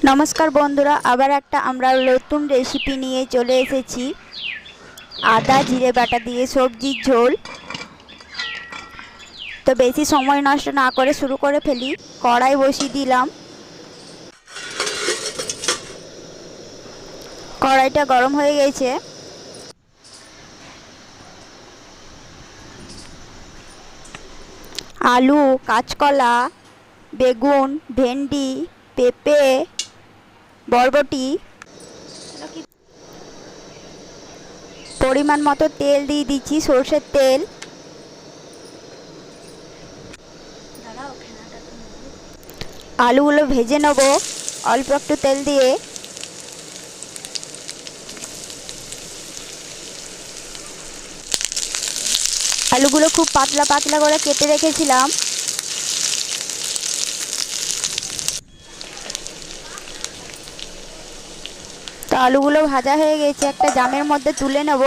নমস্কার বন্ধুরা, আবার একটা আমরা নতুন রেসিপি নিয়ে চলে এসেছি। আদা জিরে বাটা দিয়ে সবজির ঝোল। তো বেশি সময় নষ্ট না করে শুরু করে ফেলি। কড়াই বসিয়ে দিলাম। কড়াইটা গরম হয়ে গেছে। আলু, কাঁচকলা, বেগুন, ভেন্ডি, পেঁপে, বরবটি, পরিমাণ মতো তেল দিয়ে দিচ্ছি, সরষের তেল। আলুগুলো ভেজে নেব অল্প একটু তেল দিয়ে। আলুগুলো খুব পাতলা পাতলা করে কেটে রেখেছিলাম। তো আলুগুলো ভাজা হয়ে গেছে, একটা জামের মধ্যে তুলে নেব।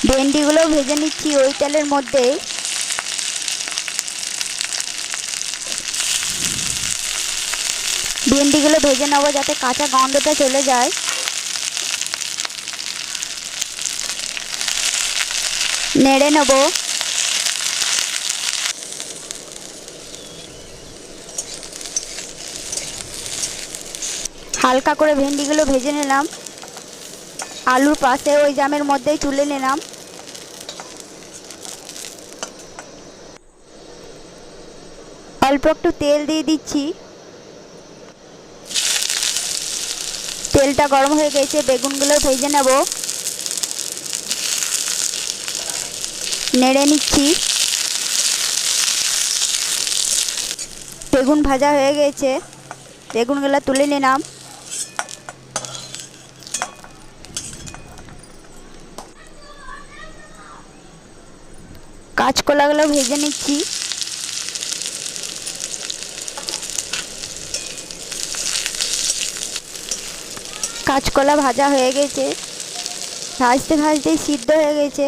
ভেন্ডিগুলো ভেজে নিচ্ছি ওই তেলের মধ্যে। ভেন্ডিগুলো ভেজে নেব যাতে কাঁচা গন্ধটা চলে যায়। নেড়ে নেব। হালকা করে ভেন্ডিগুলো ভেজে নিলাম। আলুর পাশে ওই জামের মধ্যেই তুলে নিলাম। অল্প একটু তেল দিয়ে দিচ্ছি। তেলটা গরম হয়ে গেছে, বেগুনগুলো ভেজে নেব। নেড়ে নিচ্ছি। বেগুন ভাজা হয়ে গেছে, বেগুনগুলো তুলে নিলাম। কাঁচকলাগুলো ভেজে নিচ্ছি। কাঁচকলা ভাজা হয়ে গেছে, ভাজতে ভাজতেই সিদ্ধ হয়ে গেছে।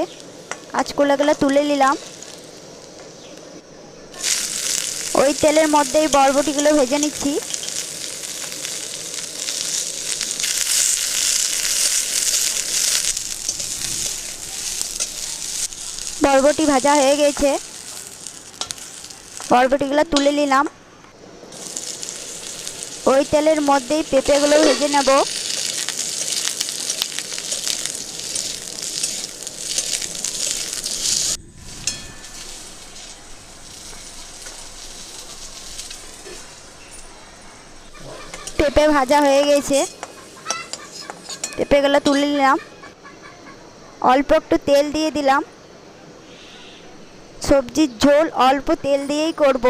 কাঁচকলাগুলো তুলে নিলাম। ওই তেলের মধ্যেই বরবটিগুলো ভেজে নিচ্ছি। বরবটি ভাজা হয়ে গেছে, বরবটিগুলো তুলে নিলাম। ওই তেলের মধ্যেই পেঁপেগুলো ভেজে নেব। পেঁপে ভাজা হয়ে গেছে, পেঁপেগুলো তুলে নিলাম। অল্প একটু তেল দিয়ে দিলাম। সবজির ঝোল অল্প তেল দিয়েই করব।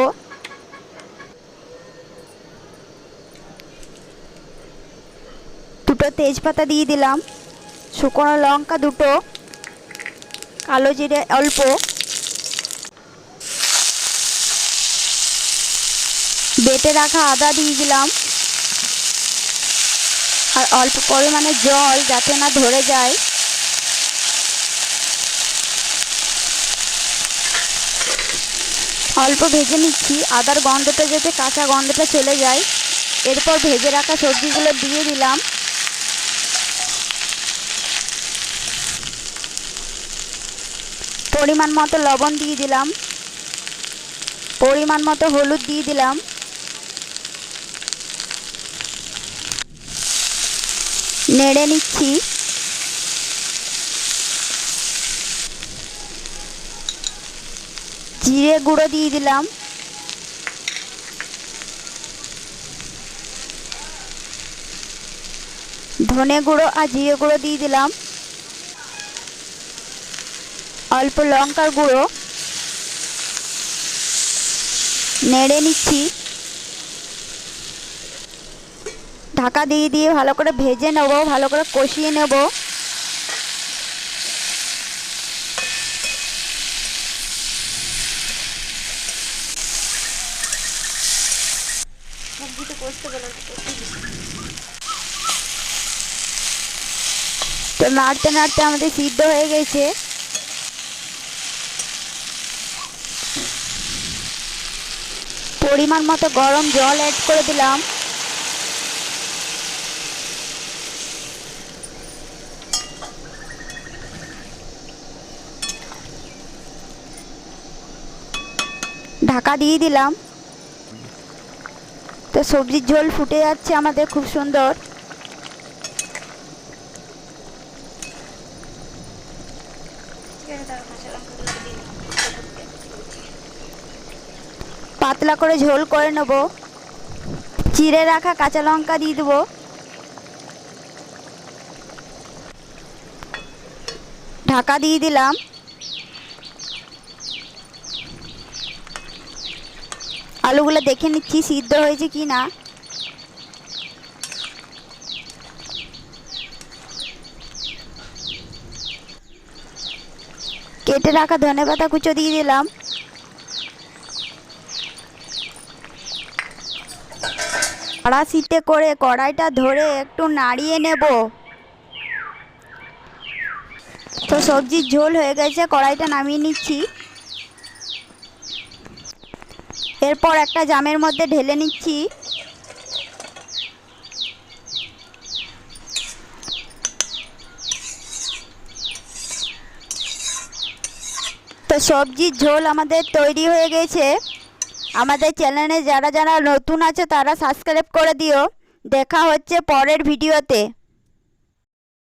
দুটো তেজপাতা দিয়ে দিলাম, শুকনো লঙ্কা দুটো, কালো জিরে অল্প, বেটে রাখা আদা দিয়ে দিলাম। আর অল্প পরিমাণে জল যাতে না ধরে যায়। অল্প ভেজে নিচ্ছি, আদার গন্ধটা যাতে কাঁচা গন্ধটা চলে যায়। এরপর ভেজে রাখা সবজিগুলো দিয়ে দিলাম। পরিমাণ মতো লবণ দিয়ে দিলাম, পরিমাণ মতো হলুদ দিয়ে দিলাম। নেড়ে নিচ্ছি। জিরে গুঁড়ো দিয়ে দিলাম। ধনে গুঁড়ো আর জিরে গুঁড়ো দিয়ে দিলাম। অল্প লঙ্কার গুঁড়ো। নেড়ে নিচ্ছি। ঢাকা দিয়ে দিয়ে ভালো করে ভেজে নেব, ভালো করে কষিয়ে নেব। তো নাড়তে নাড়তে আমাদের সিদ্ধ হয়ে গেছে। পরিমাণ মতো গরম জল অ্যাড করে দিলাম। ঢাকা দিয়ে দিলাম। তো সবজির ঝোল ফুটে যাচ্ছে আমাদের খুব সুন্দর। পাতলা করে ঝোল করে নেব। চিড়ে রাখা কাঁচা লঙ্কা দিয়ে দেবো। ঢাকা দিয়ে দিলাম। আলুগুলো দেখে নিচ্ছি সিদ্ধ হয়েছে কি না। কেটে রাখা ধনেপাতা কুচো দিয়ে দিলাম। কড়াইতে করে কড়াইটা ধরে একটু নাড়িয়ে নেব। তো সবজির ঝোল হয়ে গেছে, কড়াইটা নামিয়ে নিচ্ছি। এরপর একটা জামের মধ্যে ঢেলে নিচ্ছি। তো সবজির ঝোল আমাদের তৈরি হয়ে গেছে। আমাদের চ্যানেলে যারা যারা নতুন আছে তারা সাবস্ক্রাইব করে দিও। দেখা হচ্ছে পরের ভিডিওতে।